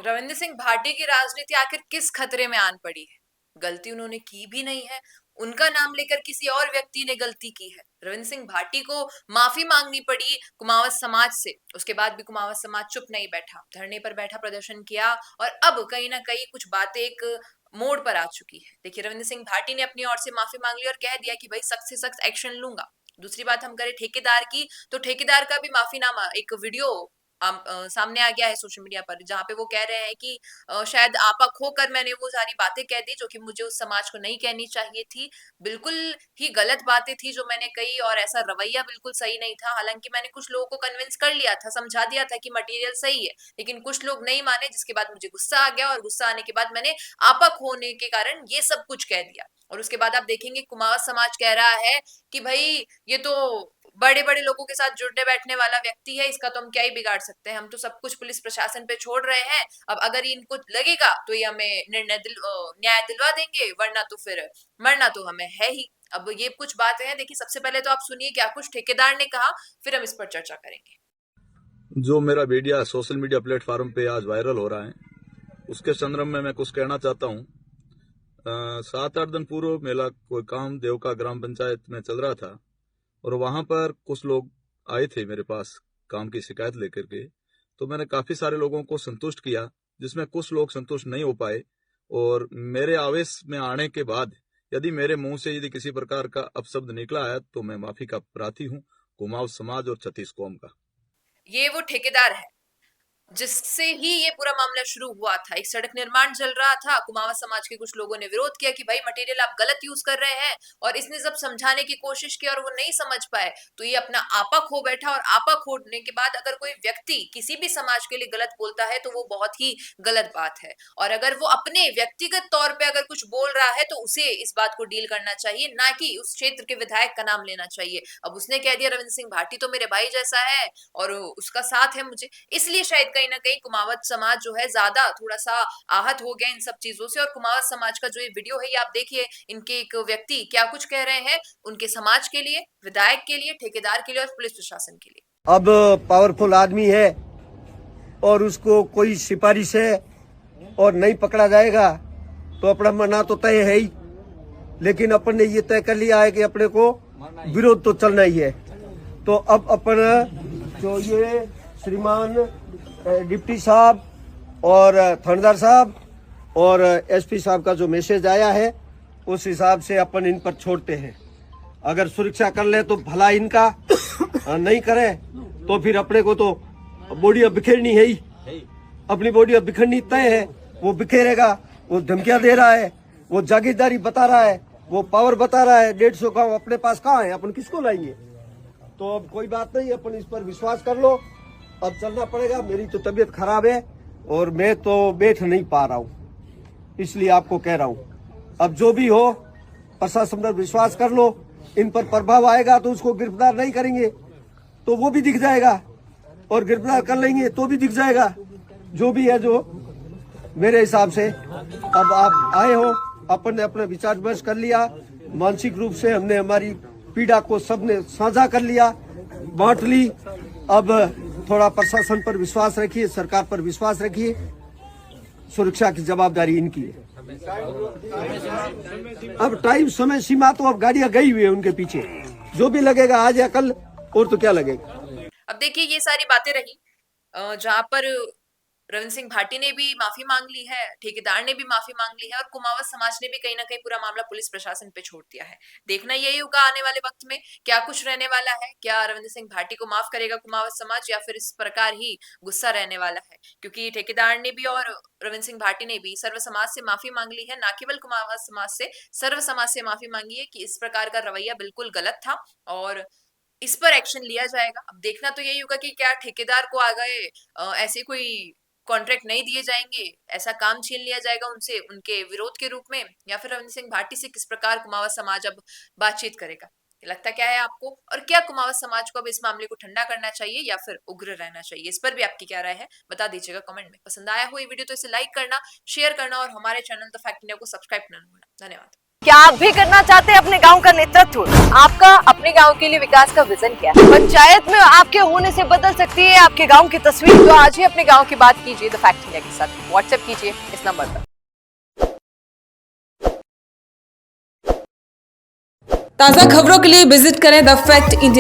रविंद्र सिंह भाटी की राजनीति आखिर किस खतरे में आन पड़ी है? गलती उन्होंने की भी नहीं है। उनका नाम लेकर किसी और व्यक्ति ने गलती की है। रविंद्र सिंह भाटी को माफी मांगनी पड़ी कुमावत समाज से। उसके बाद भी कुमावत समाज चुप नहीं बैठा, धरने पर बैठा, प्रदर्शन किया और अब कहीं ना कहीं कुछ बातें एक मोड़ पर आ चुकी है। देखिए, रविंद्र सिंह भाटी ने अपनी ओर से माफी मांग ली और कह दिया कि भाई सख्त से सख्त एक्शन लूंगा। दूसरी बात हम करें ठेकेदार की, तो ठेकेदार का भी माफीनामा, एक वीडियो सामने आ गया है सोशल मीडिया पर, जहाँ पे वो कह रहे हैं कि शायद आपा खोकर मैंने वो सारी बातें कह दी जो कि मुझे उस समाज को नहीं कहनी चाहिए थी। बिल्कुल ही गलत बातें थी जो मैंने कही और ऐसा रवैया बिल्कुल सही नहीं था। हालांकि मैंने कुछ लोगों को कन्विंस कर लिया था, समझा दिया था कि मटेरियल सही है, लेकिन कुछ लोग नहीं माने, जिसके बाद मुझे गुस्सा आ गया और गुस्सा आने के बाद मैंने आपा खोने के कारण ये सब कुछ कह दिया। और उसके बाद आप देखेंगे कुमार समाज कह रहा है कि भाई ये तो बड़े बड़े लोगों के साथ जुड़ने बैठने वाला व्यक्ति है, इसका तो हम क्या ही बिगाड़ सकते हैं, हम तो सब कुछ पुलिस प्रशासन पे छोड़ रहे हैं। अब अगर इनको लगेगा तो ये हमें न्याय दिलवा देंगे, वरना तो फिर मरना तो हमें है ही। अब ये कुछ बातें हैं। देखिए, सबसे पहले तो आप सुनिए क्या कुछ ठेकेदार ने कहा, फिर हम इस पर चर्चा करेंगे। जो मेरा मीडिया सोशल मीडिया प्लेटफॉर्म पे आज वायरल हो रहा है, उसके संदर्भ में मैं कुछ कहना चाहता हूँ। 7-8 दिन पूर्व मेरा कोई काम देवका ग्राम पंचायत में चल रहा था और वहां पर कुछ लोग आए थे मेरे पास काम की शिकायत लेकर के। तो मैंने काफी सारे लोगों को संतुष्ट किया, जिसमें कुछ लोग संतुष्ट नहीं हो पाए। और मेरे आवेश में आने के बाद यदि मेरे मुंह से यदि किसी प्रकार का अपशब्द निकला है तो मैं माफी का प्रार्थी हूँ, कुमाऊं समाज और छत्तीस कौम का। ये वो ठेकेदार है जिससे ही ये पूरा मामला शुरू हुआ था। एक सड़क निर्माण चल रहा था, कुमावा समाज के कुछ लोगों ने विरोध किया कि भाई मटेरियल आप गलत यूज कर रहे हैं, और इसने जब समझाने की कोशिश की और वो नहीं समझ पाए तो ये अपना आपा खो बैठा। और आपा खोने के बाद अगर कोई व्यक्ति किसी भी समाज के लिए गलत बोलता है तो वो बहुत ही गलत बात है। और अगर वो अपने व्यक्तिगत तौर पे अगर कुछ बोल रहा है तो उसे इस बात को डील करना चाहिए, ना कि उस क्षेत्र के विधायक का नाम लेना चाहिए। अब उसने कह दिया रविंद्र सिंह भाटी तो मेरे भाई जैसा है और उसका साथ है मुझे, इसलिए शायद कहीं ना कहीं कुमावत समाज जो है ज्यादा थोड़ा सा आहत हो गया इन सब चीजों से। और कुमावत समाज का जो ये वीडियो है, ये आप देखिए, इनके एक व्यक्ति क्या कुछ कह रहे हैं उनके समाज के लिए, विधायक के लिए, ठेकेदार के लिए और पुलिस प्रशासन के लिए। अब पावरफुल आदमी है और उसको कोई सिफारिश है और नहीं पकड़ा जाएगा तो अपना मरना तो तय है ही, लेकिन अपन ने ये तय कर लिया है कि अपने को विरोध तो चलना ही है। तो अब अपन जो ये श्रीमान डिप्टी साहब और थानेदार साहब और एसपी साहब का जो मैसेज आया है, उस हिसाब से अपन इन पर छोड़ते हैं। अगर सुरक्षा कर ले तो भला इनका, नहीं करे तो फिर अपने को तो बॉडी अब बिखेरनी है ही, अपनी बॉडी अब बिखरनी तय है। वो बिखेरेगा, वो धमकियां दे रहा है, वो जागीरदारी बता रहा है, वो पावर बता रहा है। 150 गाँव अपने पास कहाँ है, अपन किसको लाएंगे? तो अब कोई बात नहीं, अपन इस पर विश्वास कर लो, अब चलना पड़ेगा। मेरी तो तबीयत खराब है और मैं तो बैठ नहीं पा रहा हूँ, इसलिए आपको कह रहा हूँ। अब जो भी हो, प्रशासन पर विश्वास कर लो। इन पर प्रभाव आएगा तो उसको गिरफ्तार नहीं करेंगे तो वो भी दिख जाएगा, और गिरफ्तार कर लेंगे तो भी दिख जाएगा। जो भी है, जो मेरे हिसाब से अब आप आए हो, अपन ने अपना विचार विमर्श कर लिया। मानसिक रूप से हमने हमारी पीड़ा को सबने साझा कर लिया, बांट ली। अब थोड़ा प्रशासन पर विश्वास रखिए, सरकार पर विश्वास रखिए। सुरक्षा की जवाबदारी इनकी है। अब टाइम समय सीमा तो अब गाड़ियां गई हुई है उनके पीछे, जो भी लगेगा आज या कल, और तो क्या लगेगा। अब देखिए, ये सारी बातें रही जहां पर रविंद्र सिंह भाटी ने भी माफी मांग ली है, ठेकेदार ने भी माफी मांग ली है और कुमावत समाज ने भी कहीं ना कहीं पूरा मामला पुलिस प्रशासन पे छोड़ दिया है। देखना यही होगा आने वाले वक्त में क्या कुछ रहने वाला है। क्या रविंद्र सिंह भाटी को माफ करेगा कुमावत समाज, या फिर इस प्रकार ही गुस्सा रहने वाला है? क्योंकि ठेकेदार ने भी और रविंद्र सिंह भाटी ने भी सर्व समाज से माफी मांग ली है, ना केवल कुमावत समाज से, सर्व समाज से माफी मांगी है कि इस प्रकार का रवैया बिल्कुल गलत था और इस पर एक्शन लिया जाएगा। अब देखना तो यही होगा कि क्या ठेकेदार को आगे ऐसे कोई कॉन्ट्रैक्ट नहीं दिए जाएंगे, ऐसा काम छीन लिया जाएगा उनसे उनके विरोध के रूप में, या फिर रविंद्र सिंह भाटी से किस प्रकार कुमावत समाज अब बातचीत करेगा? लगता क्या है आपको? और क्या कुमावत समाज को अब इस मामले को ठंडा करना चाहिए या फिर उग्र रहना चाहिए? इस पर भी आपकी क्या राय है, बता दीजिएगा कमेंट में। पसंद आया हो ये वीडियो तो इसे लाइक करना, शेयर करना और हमारे चैनल द फैक्ट इंडिया को सब्सक्राइब करना। धन्यवाद। क्या आप भी करना चाहते हैं अपने गांव का नेतृत्व? आपका अपने गांव के लिए विकास का विजन क्या है? पंचायत में आपके होने से बदल सकती है आपके गांव की तस्वीर। तो आज ही अपने गांव की बात कीजिए द फैक्ट इंडिया के साथ। व्हाट्सएप कीजिए इस नंबर पर। ताज़ा खबरों के लिए विजिट करें द फैक्ट इंडिया